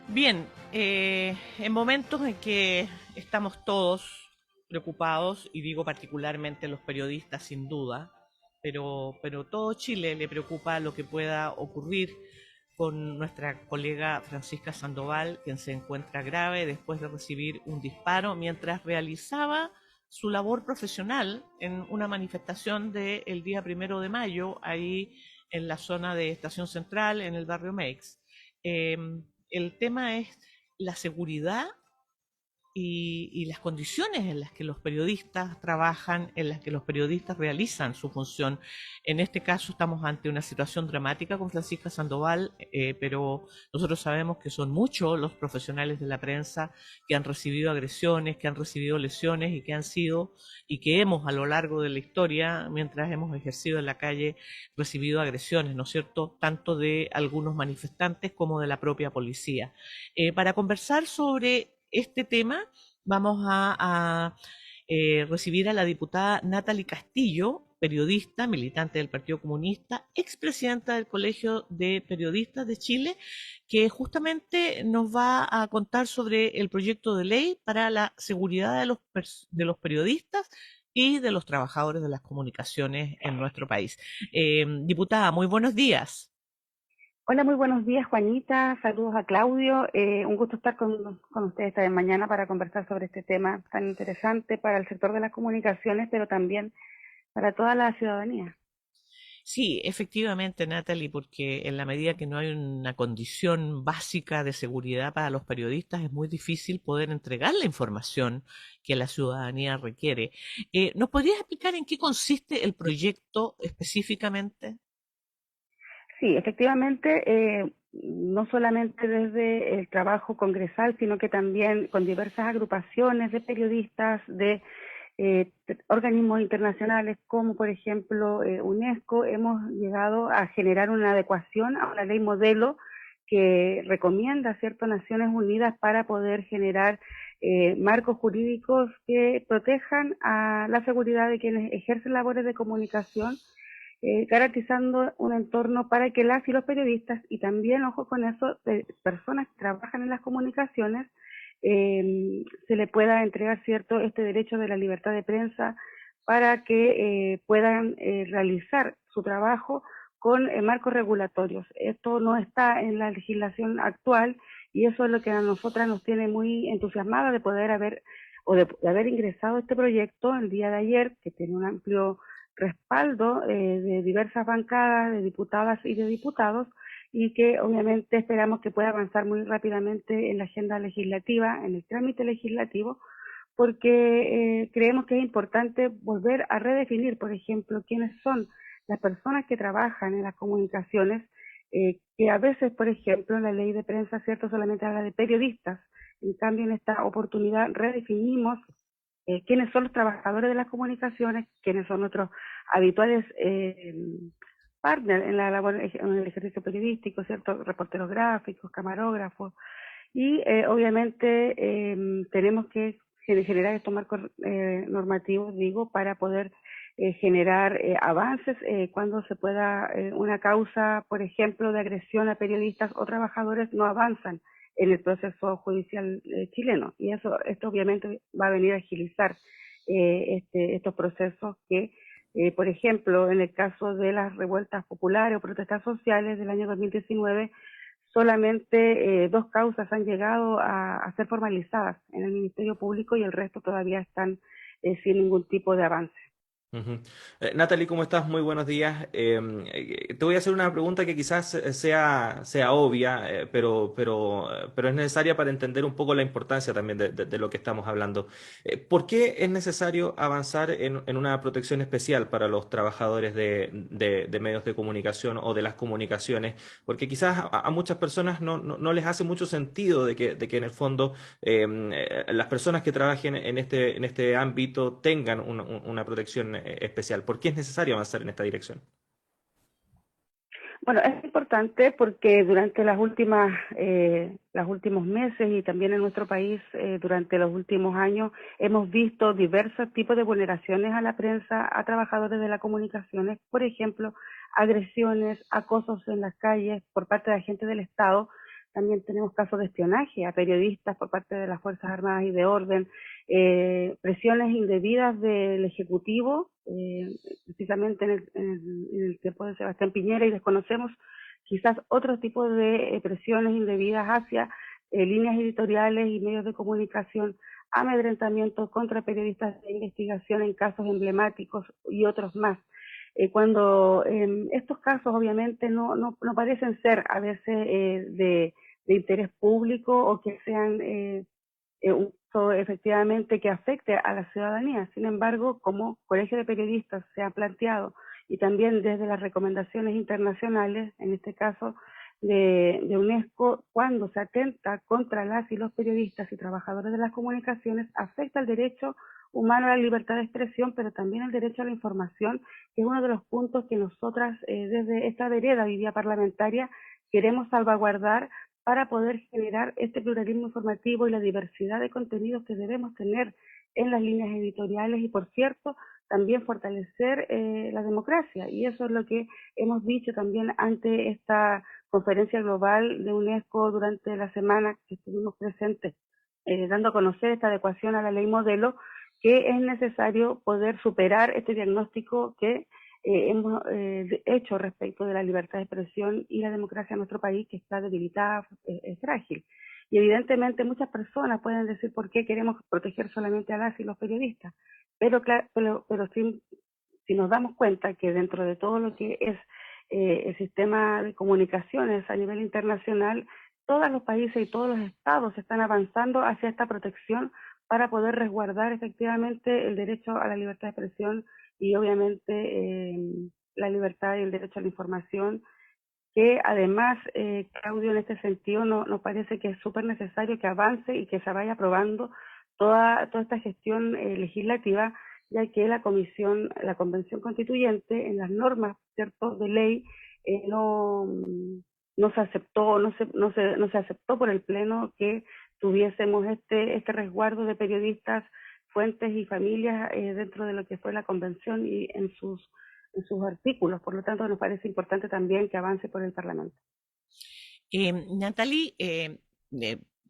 Bien, en momentos en que estamos todos preocupados, y digo particularmente los periodistas sin duda, pero todo Chile le preocupa lo que pueda ocurrir con nuestra colega Francisca Sandoval, quien se encuentra grave después de recibir un disparo mientras realizaba su labor profesional en una manifestación del día 1 de mayo, ahí en la zona de Estación Central, en el barrio Meix. Eh, el tema es la seguridad y las condiciones en las que los periodistas trabajan, en las que los periodistas realizan su función. En este caso estamos ante una situación dramática con Francisca Sandoval, pero nosotros sabemos que son muchos los profesionales de la prensa que han recibido agresiones, que han recibido lesiones y que han sido y que hemos a lo largo de la historia, mientras hemos ejercido en la calle, recibido agresiones, ¿no es cierto?, tanto de algunos manifestantes como de la propia policía. Para conversar sobre este tema, vamos a recibir a la diputada Natalie Castillo, periodista, militante del Partido Comunista, expresidenta del Colegio de Periodistas de Chile, que justamente nos va a contar sobre el proyecto de ley para la seguridad de los periodistas y de los trabajadores de las comunicaciones en nuestro país. Diputada, muy buenos días. Hola, muy buenos días, Juanita. Saludos a Claudio. Un gusto estar con ustedes esta mañana para conversar sobre este tema tan interesante para el sector de las comunicaciones, pero también para toda la ciudadanía. Sí, efectivamente, Natalie, porque en la medida que no hay una condición básica de seguridad para los periodistas, es muy difícil poder entregar la información que la ciudadanía requiere. ¿Nos podrías explicar en qué consiste el proyecto específicamente? Sí, efectivamente, no solamente desde el trabajo congresal, sino que también con diversas agrupaciones de periodistas, de organismos internacionales como por ejemplo UNESCO, hemos llegado a generar una adecuación a una ley modelo que recomienda a ciertas Naciones Unidas para poder generar marcos jurídicos que protejan a la seguridad de quienes ejercen labores de comunicación, garantizando un entorno para que las y los periodistas, y también, ojo con eso, personas que trabajan en las comunicaciones, se le pueda entregar cierto este derecho de la libertad de prensa para que puedan realizar su trabajo con marcos regulatorios. Esto no está en la legislación actual y eso es lo que a nosotras nos tiene muy entusiasmadas de poder haber de haber ingresado este proyecto el día de ayer, que tiene un amplio respaldo de diversas bancadas, de diputadas y de diputados, y que obviamente esperamos que pueda avanzar muy rápidamente en la agenda legislativa, en el trámite legislativo, porque creemos que es importante volver a redefinir, por ejemplo, quiénes son las personas que trabajan en las comunicaciones, que a veces, por ejemplo, la ley de prensa, cierto, solamente habla de periodistas. En cambio, en esta oportunidad redefinimos quiénes son los trabajadores de las comunicaciones, quiénes son nuestros habituales partners en la labor, en el ejercicio periodístico, ¿cierto? Reporteros gráficos, camarógrafos, y obviamente tenemos que generar estos marcos normativos, digo, para poder generar avances cuando se pueda una causa, por ejemplo, de agresión a periodistas o trabajadores no avanzan en el proceso judicial chileno. Y esto obviamente va a venir a agilizar estos procesos que, por ejemplo, en el caso de las revueltas populares o protestas sociales del año 2019, solamente dos causas han llegado a ser formalizadas en el Ministerio Público y el resto todavía están sin ningún tipo de avance. Ujú. Natalie, ¿cómo estás? Muy buenos días. Te voy a hacer una pregunta que quizás sea obvia, pero es necesaria para entender un poco la importancia también de lo que estamos hablando. ¿Por qué es necesario avanzar en una protección especial para los trabajadores de medios de comunicación o de las comunicaciones? Porque quizás a muchas personas no les hace mucho sentido de que en el fondo las personas que trabajen en este ámbito tengan una protección especial. ¿Por qué es necesario avanzar en esta dirección? Bueno, es importante porque durante los últimos meses y también en nuestro país durante los últimos años hemos visto diversos tipos de vulneraciones a la prensa, a trabajadores de las comunicaciones, por ejemplo, agresiones, acosos en las calles por parte de agentes del Estado, también tenemos casos de espionaje a periodistas por parte de las Fuerzas Armadas y de Orden, presiones indebidas del Ejecutivo, precisamente en el tiempo de Sebastián Piñera, y desconocemos quizás otro tipo de presiones indebidas hacia líneas editoriales y medios de comunicación, amedrentamientos contra periodistas de investigación en casos emblemáticos y otros más. Cuando estos casos obviamente no parecen ser a veces de interés público o que sean un uso efectivamente que afecte a la ciudadanía. Sin embargo, como Colegio de Periodistas se ha planteado, y también desde las recomendaciones internacionales, en este caso de UNESCO, cuando se atenta contra las y los periodistas y trabajadores de las comunicaciones, afecta el derecho humano a la libertad de expresión, pero también el derecho a la información, que es uno de los puntos que nosotras desde esta vereda hoy día parlamentaria queremos salvaguardar para poder generar este pluralismo informativo y la diversidad de contenidos que debemos tener en las líneas editoriales y, por cierto, también fortalecer la democracia. Y eso es lo que hemos dicho también ante esta conferencia global de UNESCO durante la semana que estuvimos presentes, dando a conocer esta adecuación a la ley modelo, que es necesario poder superar este diagnóstico que hemos hecho respecto de la libertad de expresión y la democracia en nuestro país, que está debilitada, es frágil. Y evidentemente muchas personas pueden decir por qué queremos proteger solamente a las y los periodistas, pero si nos damos cuenta que dentro de todo lo que es el sistema de comunicaciones a nivel internacional, todos los países y todos los estados están avanzando hacia esta protección para poder resguardar efectivamente el derecho a la libertad de expresión y obviamente la libertad y el derecho a la información, que además, Claudio, en este sentido nos parece que es súper necesario que avance y que se vaya aprobando toda esta gestión legislativa, ya que la Convención Constituyente, en las normas, ¿cierto?, de ley, no se aceptó por el Pleno que tuviésemos este resguardo de periodistas, fuentes y familias dentro de lo que fue la Convención y en sus artículos. Por lo tanto, nos parece importante también que avance por el Parlamento. Natalie,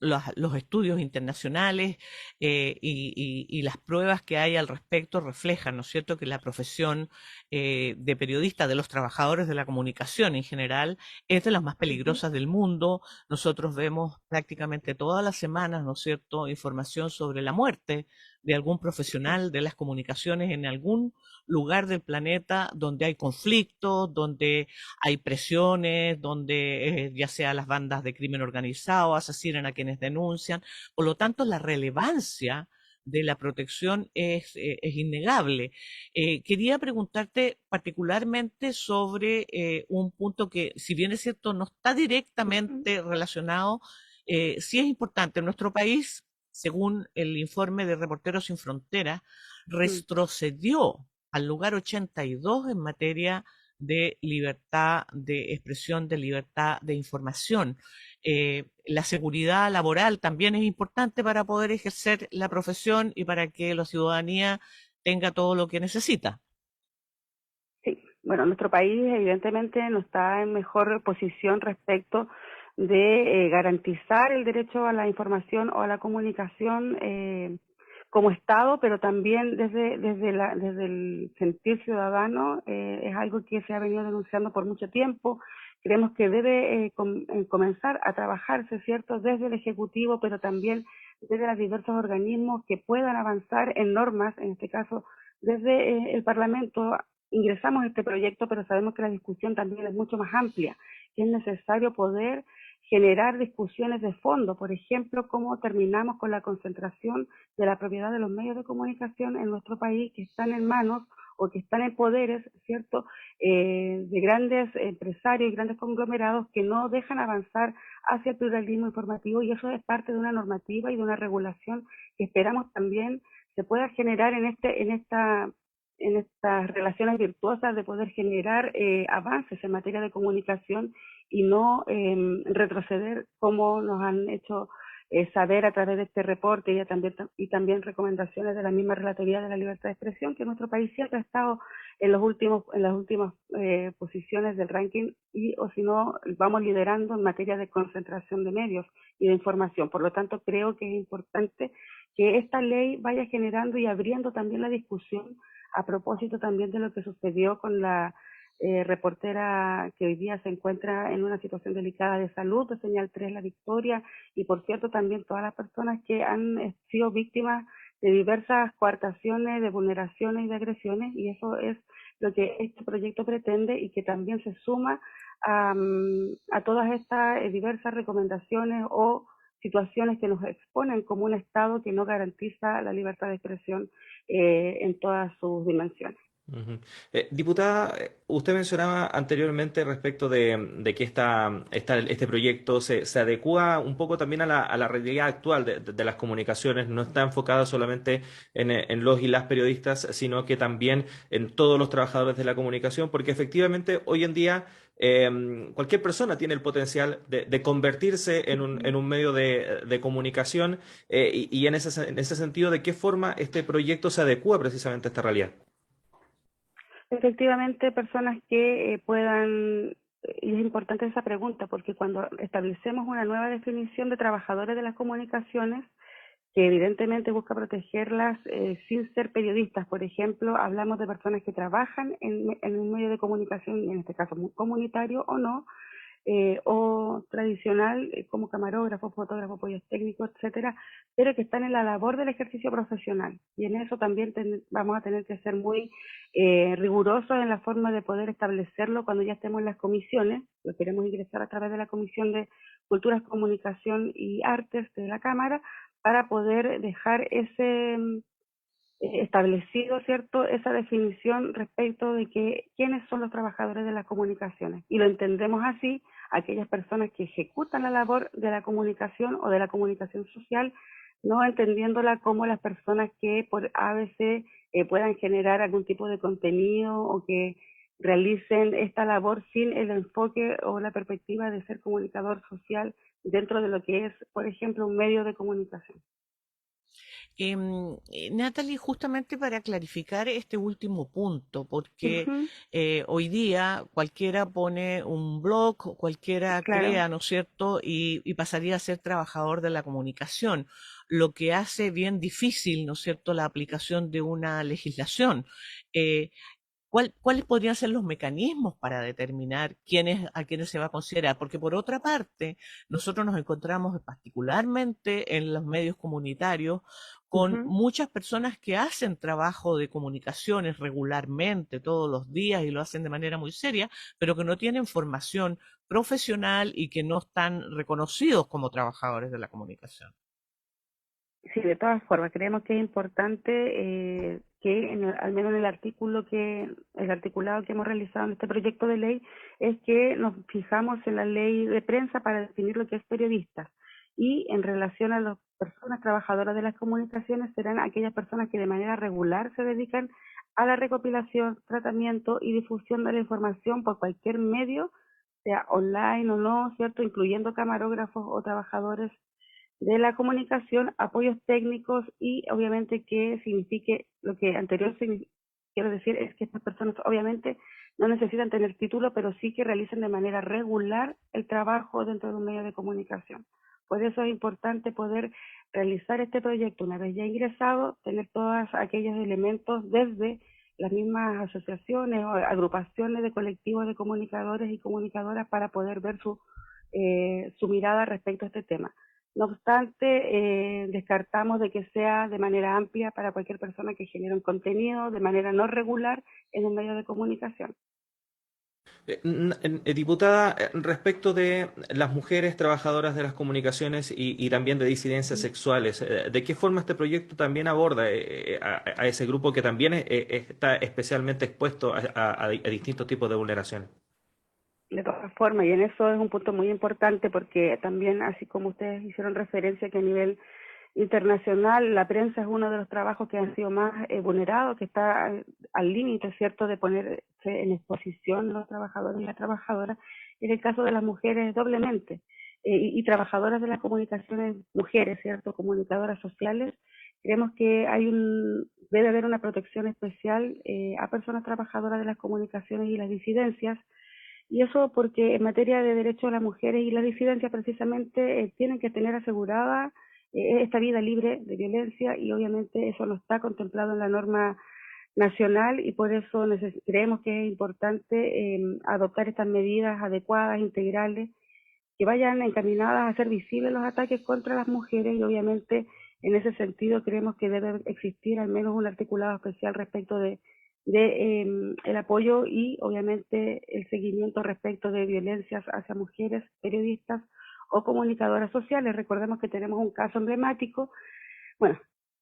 los estudios internacionales y las pruebas que hay al respecto reflejan, ¿no es cierto?, que la profesión de periodista, de los trabajadores de la comunicación en general, es de las más peligrosas del mundo. Nosotros vemos prácticamente todas las semanas, ¿no es cierto?, información sobre la muerte de algún profesional de las comunicaciones en algún lugar del planeta donde hay conflictos, donde hay presiones, donde ya sea las bandas de crimen organizado asesinan a quienes denuncian. Por lo tanto, la relevancia de la protección es innegable. Quería preguntarte particularmente sobre un punto que, si bien es cierto, no está directamente relacionado, sí es importante. En nuestro país, según el informe de Reporteros Sin Fronteras, retrocedió al lugar 82 en materia de libertad de expresión, de libertad de información. La seguridad laboral también es importante para poder ejercer la profesión y para que la ciudadanía tenga todo lo que necesita. Sí, bueno, nuestro país evidentemente no está en mejor posición respecto de garantizar el derecho a la información o a la comunicación como Estado, pero también desde el sentir ciudadano. Es algo que se ha venido denunciando por mucho tiempo. Creemos que debe comenzar a trabajarse, ¿cierto?, desde el Ejecutivo, pero también desde los diversos organismos que puedan avanzar en normas, en este caso desde el Parlamento. Ingresamos a este proyecto, pero sabemos que la discusión también es mucho más amplia, que es necesario poder generar discusiones de fondo, por ejemplo, cómo terminamos con la concentración de la propiedad de los medios de comunicación en nuestro país, que están en manos o que están en poderes, ¿cierto?, de grandes empresarios y grandes conglomerados que no dejan avanzar hacia el pluralismo informativo, y eso es parte de una normativa y de una regulación que esperamos también se pueda generar en estas relaciones virtuosas, de poder generar avances en materia de comunicación y no retroceder como nos han hecho saber a través de este reporte y también recomendaciones de la misma Relatoría de la Libertad de Expresión, que nuestro país siempre ha estado en las últimas posiciones del ranking o si no, vamos liderando en materia de concentración de medios y de información. Por lo tanto, creo que es importante que esta ley vaya generando y abriendo también la discusión a propósito también de lo que sucedió con la reportera que hoy día se encuentra en una situación delicada de salud, de Señal 3 La Victoria, y por cierto también todas las personas que han sido víctimas de diversas coartaciones, de vulneraciones y de agresiones, y eso es lo que este proyecto pretende y que también se suma a todas estas diversas recomendaciones o situaciones que nos exponen como un Estado que no garantiza la libertad de expresión en todas sus dimensiones. Ujú. Diputada, usted mencionaba anteriormente respecto de que este proyecto se adecúa un poco también a la realidad actual de las comunicaciones, no está enfocada solamente en los y las periodistas, sino que también en todos los trabajadores de la comunicación, porque efectivamente hoy en día cualquier persona tiene el potencial de convertirse en un medio de comunicación y en ese sentido, ¿de qué forma este proyecto se adecúa precisamente a esta realidad? Efectivamente, personas que puedan, y es importante esa pregunta, porque cuando establecemos una nueva definición de trabajadores de las comunicaciones, que evidentemente busca protegerlas sin ser periodistas, por ejemplo, hablamos de personas que trabajan en un medio de comunicación, en este caso comunitario o no, o tradicional como camarógrafo, fotógrafo, apoyos técnicos, etcétera, pero que están en la labor del ejercicio profesional. Y en eso también vamos a tener que ser muy rigurosos en la forma de poder establecerlo cuando ya estemos en las comisiones. Lo queremos ingresar a través de la Comisión de Culturas, Comunicación y Artes de la Cámara para poder dejar ese establecido, ¿cierto?, esa definición respecto de que quiénes son los trabajadores de las comunicaciones. Y lo entendemos así, aquellas personas que ejecutan la labor de la comunicación o de la comunicación social, no entendiéndola como las personas que por ABC puedan generar algún tipo de contenido o que realicen esta labor sin el enfoque o la perspectiva de ser comunicador social dentro de lo que es, por ejemplo, un medio de comunicación. Natalie, justamente para clarificar este último punto, porque Ujú, hoy día cualquiera pone un blog, cualquiera claro. crea, ¿no es cierto?, y pasaría a ser trabajador de la comunicación, lo que hace bien difícil, ¿no es cierto?, la aplicación de una legislación. Eh, ¿Cuáles podrían ser los mecanismos para determinar a quiénes se va a considerar? Porque por otra parte, nosotros nos encontramos particularmente en los medios comunitarios con Ujú. muchas personas que hacen trabajo de comunicaciones regularmente, todos los días, y lo hacen de manera muy seria, pero que no tienen formación profesional y que no están reconocidos como trabajadores de la comunicación. Sí, de todas formas, creemos que es importante que al menos en el articulado que hemos realizado en este proyecto de ley, es que nos fijamos en la ley de prensa para definir lo que es periodista. Y en relación a las personas trabajadoras de las comunicaciones, serán aquellas personas que de manera regular se dedican a la recopilación, tratamiento y difusión de la información por cualquier medio, sea online o no, ¿cierto? Incluyendo camarógrafos o trabajadores de la comunicación, apoyos técnicos y obviamente que signifique lo que quiero decir es que estas personas obviamente no necesitan tener título, pero sí que realicen de manera regular el trabajo dentro de un medio de comunicación. Por eso es importante poder realizar este proyecto una vez ya ingresado, tener todos aquellos elementos desde las mismas asociaciones o agrupaciones de colectivos de comunicadores y comunicadoras para poder ver su mirada respecto a este tema. No obstante, descartamos de que sea de manera amplia para cualquier persona que genere un contenido de manera no regular en un medio de comunicación. Diputada, respecto de las mujeres trabajadoras de las comunicaciones y también de disidencias sexuales, ¿de qué forma este proyecto también aborda a ese grupo que también está especialmente expuesto a distintos tipos de vulneraciones? De todas formas, y en eso es un punto muy importante porque también, así como ustedes hicieron referencia que a nivel internacional, la prensa es uno de los trabajos que han sido más vulnerados, que está al límite, ¿cierto?, de ponerse en exposición los trabajadores y las trabajadoras. En el caso de las mujeres, doblemente. y trabajadoras de las comunicaciones, mujeres, ¿cierto? Comunicadoras sociales, creemos que debe haber una protección especial a personas trabajadoras de las comunicaciones y las disidencias, y eso porque en materia de derechos de las mujeres y las disidencias precisamente tienen que tener asegurada esta vida libre de violencia, y obviamente eso no está contemplado en la norma nacional, y por eso creemos que es importante adoptar estas medidas adecuadas, integrales, que vayan encaminadas a hacer visibles los ataques contra las mujeres, y obviamente en ese sentido creemos que debe existir al menos un articulado especial respecto de el apoyo y obviamente el seguimiento respecto de violencias hacia mujeres, periodistas o comunicadoras sociales. Recordemos que tenemos un caso emblemático, bueno,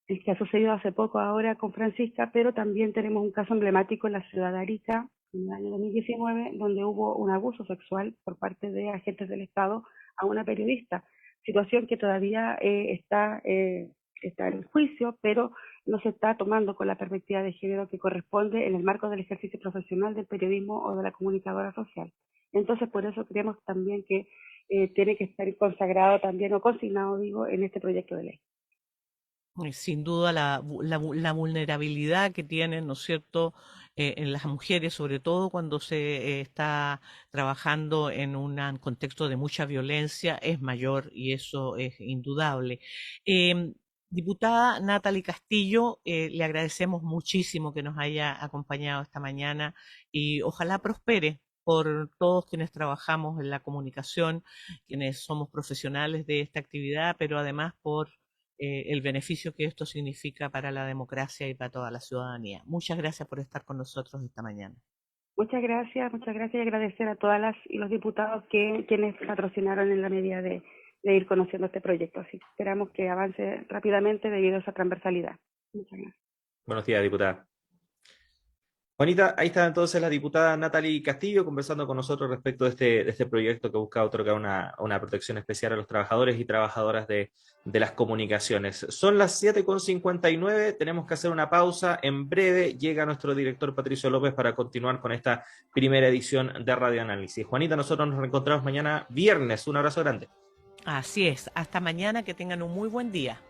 el que ha sucedido hace poco ahora con Francisca, pero también tenemos un caso emblemático en la ciudad de Arica, en el año 2019, donde hubo un abuso sexual por parte de agentes del Estado a una periodista, situación que todavía está en juicio, pero no se está tomando con la perspectiva de género que corresponde en el marco del ejercicio profesional del periodismo o de la comunicadora social. Entonces, por eso creemos también que tiene que estar consagrado también, o consignado, digo, en este proyecto de ley. Sin duda la vulnerabilidad que tienen, ¿no es cierto?, en las mujeres, sobre todo cuando se está trabajando en un contexto de mucha violencia, es mayor, y eso es indudable. Diputada Natalie Castillo, le agradecemos muchísimo que nos haya acompañado esta mañana, y ojalá prospere por todos quienes trabajamos en la comunicación, quienes somos profesionales de esta actividad, pero además por el beneficio que esto significa para la democracia y para toda la ciudadanía. Muchas gracias por estar con nosotros esta mañana. Muchas gracias, y agradecer a todas las y los diputados quienes patrocinaron en la medida de ir conociendo este proyecto. Así que esperamos que avance rápidamente debido a esa transversalidad. Muchas gracias. Buenos días, diputada. Juanita, ahí está entonces la diputada Natalie Castillo conversando con nosotros respecto de este proyecto que busca otorgar una protección especial a los trabajadores y trabajadoras de las comunicaciones. Son las 7:59, tenemos que hacer una pausa. En breve llega nuestro director Patricio López para continuar con esta primera edición de Radio Análisis. Juanita, nosotros nos reencontramos mañana viernes. Un abrazo grande. Así es, hasta mañana, que tengan un muy buen día.